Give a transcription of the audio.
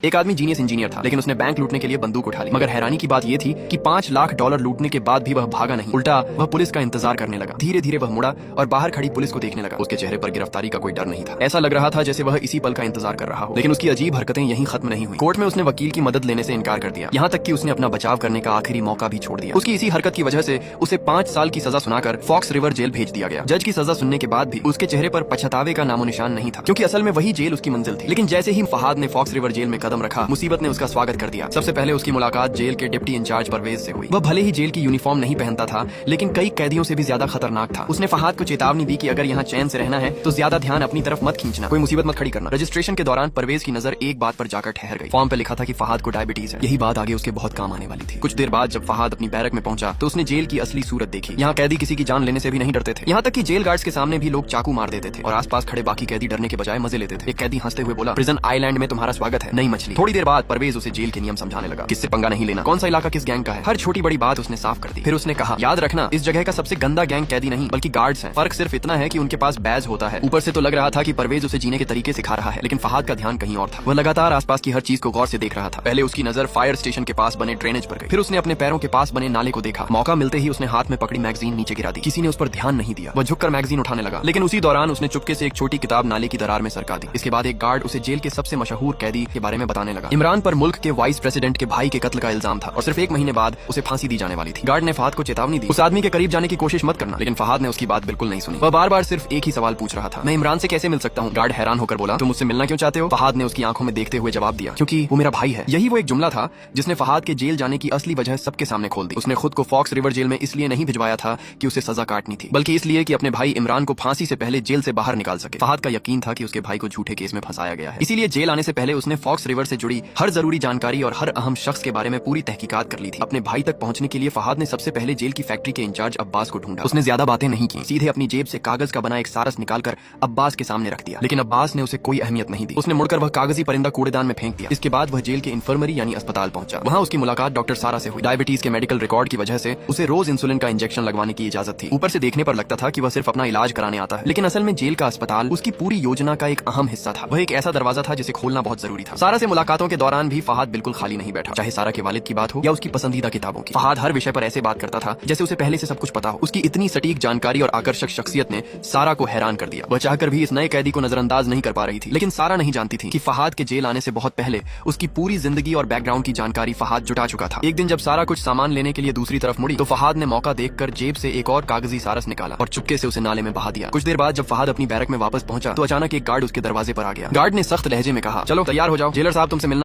एक आदमी genius engineer था, लेकिन उसने बैंक लूटने के लिए बंदूक उठा ली। मगर हैरानी की बात यह थी कि $5 लाख लूटने के बाद भी वह भागा नहीं, उल्टा वह पुलिस का इंतजार करने लगा। धीरे धीरे वह मुड़ा और बाहर खड़ी पुलिस को देखने लगा। उसके चेहरे पर गिरफ्तारी का कोई डर नहीं था। ऐसा लग रहा था जैसे वह इसी पल का इंतजार कर रहा हो। लेकिन उसकी अजीब हरकतें यहीं खत्म नहीं हुई। कोर्ट में उसने वकील की मदद लेने से इनकार कर दिया, यहाँ तक कि उसने अपना बचाव करने का आखिरी मौका भी छोड़ दिया। उसकी इसी हरकत की वजह से उसे 5 साल की सजा सुनाकर फॉक्स रिवर जेल भेज दिया गया। जज की सजा सुनने के बाद भी उसके चेहरे पर पछतावे का नामो निशान नहीं था, क्योंकि असल में वही जेल उसकी मंजिल थी। लेकिन जैसे ही फहाद ने फॉक्स रिवर जेल में कदम रखा, मुसीबत ने उसका स्वागत कर दिया। सबसे पहले उसकी मुलाकात जेल के डिप्टी इंचार्ज परवेज से हुई। वह भले ही जेल की यूनिफॉर्म नहीं पहनता था, लेकिन कई कैदियों से भी ज्यादा खतरनाक था। उसने फहाद को चेतावनी दी कि अगर यहाँ चैन से रहना है तो ज्यादा ध्यान अपनी तरफ मत खींचना, कोई मुसीबत मत खड़ी करना। रजिस्ट्रेशन के दौरान परवेज की नजर एक बात पर जाकर ठहर गई। फॉर्म पे लिखा था कि फहाद को डायबिटीज है। यही बात आगे उसके बहुत काम आने वाली थी। कुछ देर बाद जब फहाद अपनी बैरक में पहुंचा तो उसने जेल की असली सूरत देखी। यहाँ कैदी किसी की जान लेने से भी नहीं डरते थे, यहाँ तक कि जेल गार्ड्स के सामने भी लोग चाकू मार देते थे और आसपास खड़े बाकी कैदी डरने के बजाय मजे लेते थे। एक कैदी हंसते हुए बोला, प्रिजन आइलैंड में तुम्हारा स्वागत है, नई मछली। थोड़ी देर बाद परवेज उसे जेल के नियम समझाने लगा। किससे पंगा नहीं लेना, कौन सा इलाका किस गैंग का है, हर छोटी बड़ी बात उसने साफ कर दी। फिर उसने कहा, याद रखना इस जगह का सबसे गंदा गैंग कैदी नहीं बल्कि गार्ड्स हैं। फर्क सिर्फ इतना है कि उनके पास बैज होता है। ऊपर से तो लग रहा था कि परवेज उसे जीने के तरीके सिखा रहा है, लेकिन फहाद का ध्यान कहीं और था। वह लगातार आसपास की हर चीज को गौर से देख रहा था। पहले उसकी नजर फायर स्टेशन के पास बने ड्रेनेज पर गई, फिर उसने अपने पैरों के पास बने नाले को देखा। मौका मिलते ही उसने हाथ में पकड़ी मैगजीन नीचे गिरा दी। किसी ने उस पर ध्यान नहीं दिया। वह झुककर मैगजीन उठाने लगा, लेकिन उसी दौरान उसने चुपके से एक छोटी किताब नाले की दरार में सरका दी। इसके बाद एक गार्ड उसे जेल के सबसे मशहूर कैदी के बारे में बताने लगा। इमरान पर मुल्क के वाइस प्रेसिडेंट के भाई के कत्ल का इल्जाम था और सिर्फ 1 महीने बाद उसे फांसी दी जाने वाली थी। गार्ड ने फहाद को चेतावनी दी, उस आदमी के करीब जाने की कोशिश मत करना, लेकिन फहाद ने उसकी बात बिल्कुल नहीं सुनी। वह बार बार सिर्फ एक ही सवाल पूछ रहा था, मैं इमरान से कैसे मिल सकता हूँ? गार्ड हैरान होकर बोला, तुम मुझसे मिलना क्यों चाहते हो? फहाद ने उसकी आंखों में देखते हुए जवाब दिया, क्योंकि वो मेरा भाई है। यही वो एक जुमला था जिसने फहाद के जेल जाने की असली वजह सबके सामने खोल दी। उसने खुद को फॉक्स रिवर जेल में इसलिए नहीं भिजवाया था कि उसे सजा काटनी थी, बल्कि इसलिए कि अपने भाई इमरान को फांसी से पहले जेल से बाहर निकाल सके। फहाद का यकीन था कि उसके भाई को झूठे केस में फंसाया गया है, इसीलिए जेल आने से पहले उसने फॉक्स रिवर से जुड़ी हर जरूरी जानकारी और हर अहम शख्स के बारे में पूरी तहकीकात कर ली थी। अपने भाई तक पहुंचने के लिए फहाद ने सबसे पहले जेल की फैक्ट्री के इंचार्ज अब्बास को ढूंढा। उसने ज्यादा बातें नहीं की, सीधे अपनी जेब से कागज का बना एक सारस निकालकर अब्बास के सामने रख दिया। लेकिन अब्बास ने उसे कोई अहमियत नहीं दी। उसने मुड़कर वह कागजी परिंदा कूड़ेदान में फेंक दिया। इसके बाद वह जेल के इंफर्मरी यानी अस्पताल पहुंचा। वहां उसकी मुलाकात डॉक्टर सारा से हुई। डायबिटीज के मेडिकल रिकॉर्ड की वजह से उसे रोज इंसुलिन का इंजेक्शन लगवाने की इजाजत थी। ऊपर से देखने पर लगता था कि वह सिर्फ अपना इलाज कराने आता है, लेकिन असल में जेल का अस्पताल उसकी पूरी योजना का एक अहम हिस्सा था। वह एक ऐसा दरवाजा था जिसे खोलना बहुत जरूरी था। सारा से मुलाकातों के दौरान भी फहाद बिल्कुल खाली नहीं बैठा, चाहे सारा के वालिद की बात हो या उसकी पसंदीदा किताबों की। फहाद हर विषय पर ऐसे बात करता था जैसे उसे पहले से सब कुछ पता हो। उसकी इतनी सटीक जानकारी और आकर्षक शख्सियत ने सारा को हैरान कर दिया। वह चाहकर भी इस नए कैदी को नजरअंदाज नहीं कर पा रही थी, लेकिन सारा नहीं जानती थी कि फहाद के जेल आने से बहुत पहले उसकी पूरी जिंदगी और बैकग्राउंड की जानकारी फहाद जुटा चुका था। एक दिन जब सारा कुछ सामान लेने के लिए दूसरी तरफ मुड़ी तो फहाद ने मौका देखकर जेब से एक और कागजी सारस निकाला और चुपके से उसे नाले में बहा दिया। कुछ देर बाद जब फहाद अपनी बैरक में वापस पहुंचा तो अचानक एक गार्ड उसके दरवाजे पर आ गया। गार्ड ने सख्त लहजे में कहा, चलो तैयार हो जाओ, जेलर साहब तुमसे मिलना